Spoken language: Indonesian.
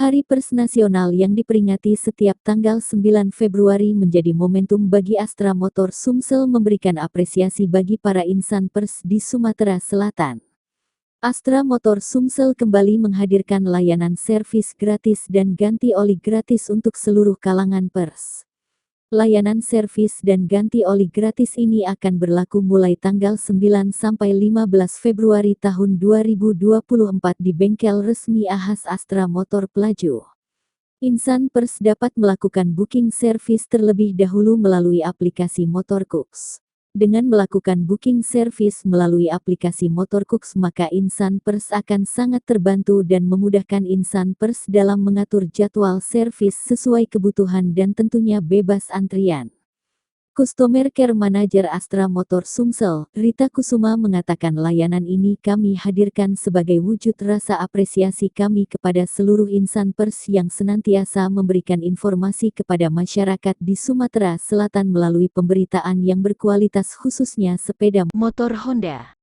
Hari Pers Nasional yang diperingati setiap tanggal 9 Februari menjadi momentum bagi Astra Motor Sumsel memberikan apresiasi bagi para insan pers di Sumatera Selatan. Astra Motor Sumsel kembali menghadirkan layanan servis gratis dan ganti oli gratis untuk seluruh kalangan pers. Layanan servis dan ganti oli gratis ini akan berlaku mulai tanggal 9 sampai 15 Februari tahun 2024 di bengkel resmi Ahas Astra Motor Pelaju. Insan pers dapat melakukan booking servis terlebih dahulu melalui aplikasi Motorcooks. Dengan melakukan booking servis melalui aplikasi Motorcooks, maka insan pers akan sangat terbantu dan memudahkan insan pers dalam mengatur jadwal servis sesuai kebutuhan dan tentunya bebas antrian. Customer Care Manager Astra Motor Sumsel, Rita Kusuma mengatakan layanan ini kami hadirkan sebagai wujud rasa apresiasi kami kepada seluruh insan pers yang senantiasa memberikan informasi kepada masyarakat di Sumatera Selatan melalui pemberitaan yang berkualitas khususnya sepeda motor Honda.